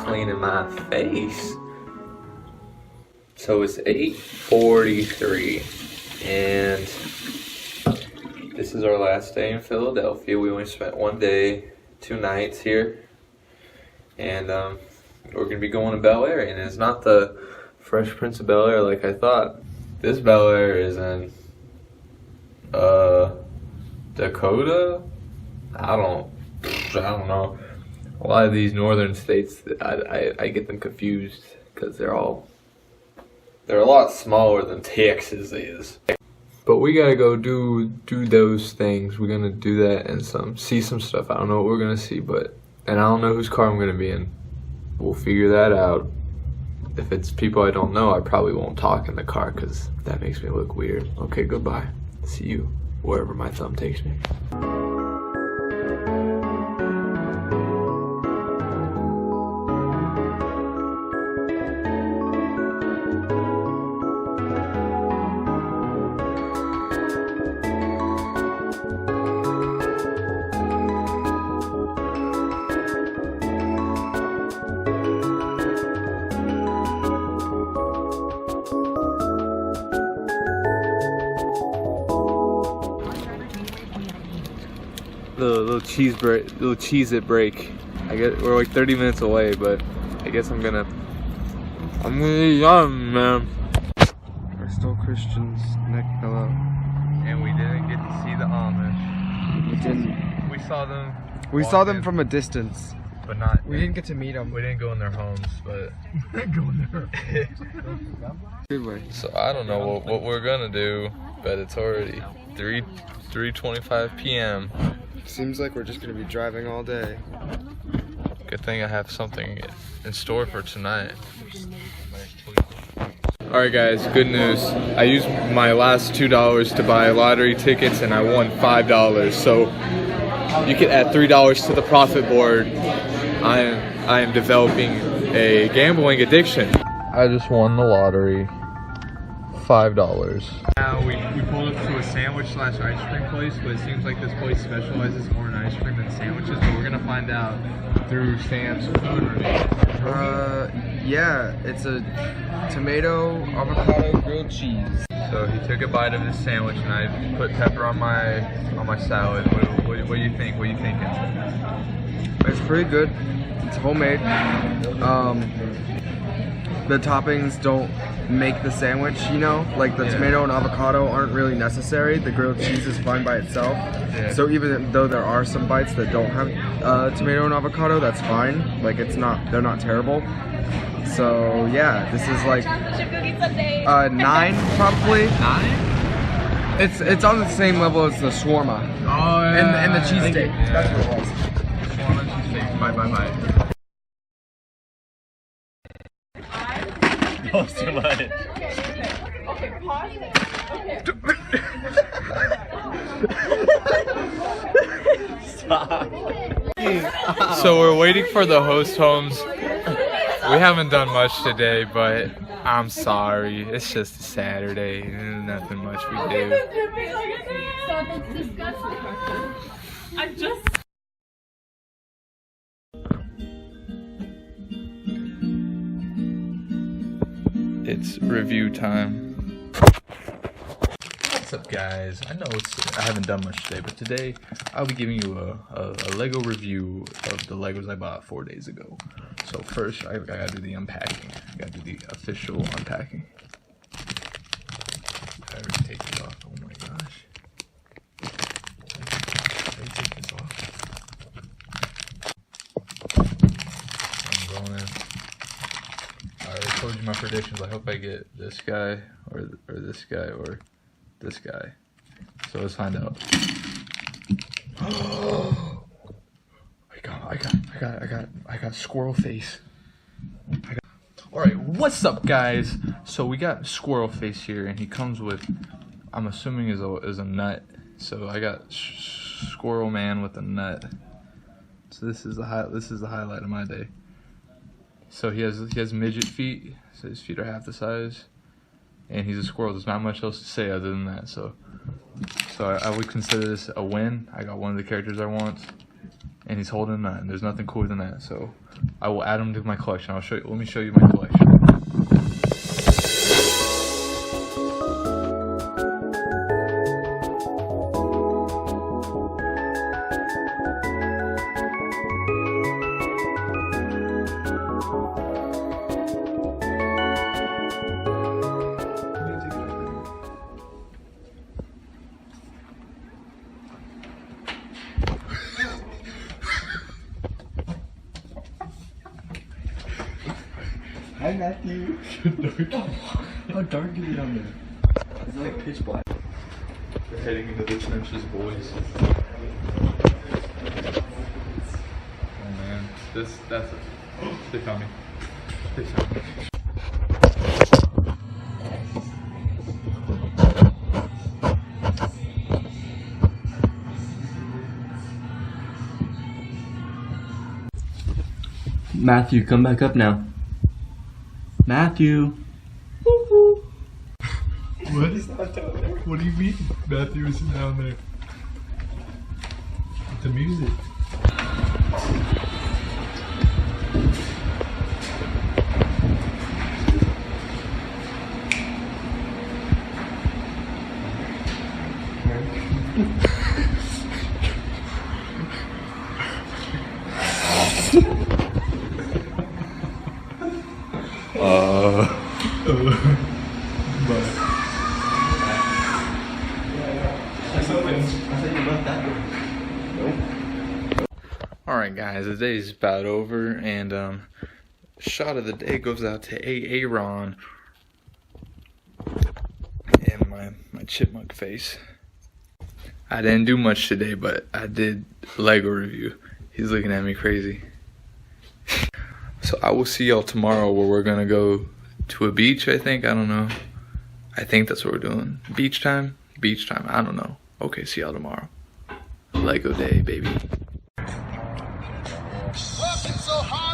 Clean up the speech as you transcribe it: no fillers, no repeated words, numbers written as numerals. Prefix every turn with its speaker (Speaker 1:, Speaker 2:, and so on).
Speaker 1: cleaning my face. So it's 8:43 and this is our last day in Philadelphia. We only spent 1 day, 2 nights here. And we're gonna be going to Bel Air, and it's not the Fresh Prince of Bel Air like I thought. This Bel Air is in Dakota? I don't know. A lot of these northern states, I get them confused because they're a lot smaller than Texas is. But we gotta go do those things. We're gonna do that and see some stuff. I don't know what we're gonna see, and I don't know whose car I'm gonna be in. We'll figure that out. If it's people I don't know, I probably won't talk in the car because that makes me look weird. Okay, goodbye. See you wherever my thumb takes me. Little Cheez-It break. We're like 30 minutes away, but I guess I'm gonna yum, man.
Speaker 2: I stole Christian's neck pillow.
Speaker 1: And we didn't get to see the Amish.
Speaker 2: We didn't.
Speaker 1: We saw them.
Speaker 2: We saw them from a distance,
Speaker 1: but not.
Speaker 2: We didn't get to meet them.
Speaker 1: We didn't go in their homes, but
Speaker 2: We didn't go in there. Good way.
Speaker 1: So I don't know what we're gonna do, but it's already 3:25 p.m.
Speaker 2: Seems like we're just gonna be driving all day.
Speaker 1: Good thing I have something in store for tonight. Alright guys, good news. I used my last $2 to buy lottery tickets and I won $5. So you can add $3 to the profit board. I am developing a gambling addiction. I just won the lottery. $5. Now we pulled up to a sandwich / ice cream place, but it seems like this place specializes more in ice cream than sandwiches, but we're gonna find out through Sam's food review.
Speaker 2: Yeah, it's a tomato avocado grilled cheese.
Speaker 1: So he took a bite of his sandwich and I put pepper on my salad. What do you think? What are you thinking?
Speaker 2: It's pretty good. It's homemade. The toppings don't make the sandwich, you know? Like the tomato and avocado aren't really necessary. The grilled cheese is fine by itself. Yeah. So even though there are some bites that don't have tomato and avocado, that's fine. Like they're not terrible. So yeah, this is like 9 probably. 9? It's on the same level as the shawarma.
Speaker 1: Oh yeah.
Speaker 2: And the cheesesteak.
Speaker 1: Yeah.
Speaker 2: That's what it was.
Speaker 1: Shawarma and cheesesteak. Bye.
Speaker 3: That was too much.
Speaker 4: Okay, pause it.
Speaker 3: Stop.
Speaker 1: So we're waiting for the host homes. We haven't done much today, but I'm sorry. It's just a Saturday. There's nothing much we do.
Speaker 4: I'm just.
Speaker 1: It's review time. What's up, guys? I know I haven't done much today, but today I'll be giving you a Lego review of the Legos I bought 4 days ago. So first, I gotta do the unpacking. I gotta do the official unpacking. I already take this off. Oh my gosh. I already take this off. I'm going in. I already told you my predictions. I hope I get this guy, or this guy, or this guy. So let's find out. I got squirrel face. Alright, what's up, guys? So we got squirrel face here, and he comes with, I'm assuming is a nut. So I got squirrel man with a nut. So this is the highlight of my day. So he has midget feet, so his feet are half the size, and he's a squirrel. There's not much else to say other than that. So I would consider this a win. I got one of the characters I want, and he's holding a 9. There's nothing cooler than that. So I will add him to my collection. I'll show you. Let me show you my collection.
Speaker 2: Hi Matthew. How dark is it down there? It's like pitch black.
Speaker 1: We're heading into the trenches, boys. Oh man, that's it. They're coming. They're coming.
Speaker 3: Matthew, come back up now. Matthew.
Speaker 1: What is that down there? What do you mean? Matthew is down there. The music. Alright guys, the day's about over, and shot of the day goes out to Aaron and my chipmunk face. I didn't do much today, but I did Lego review. He's looking at me crazy. So I will see y'all tomorrow, where we're gonna go to a beach, I think. I don't know. I think that's what we're doing. Beach time? Beach time. I don't know. Okay, see y'all tomorrow. Lego day, baby.
Speaker 5: Working so hard.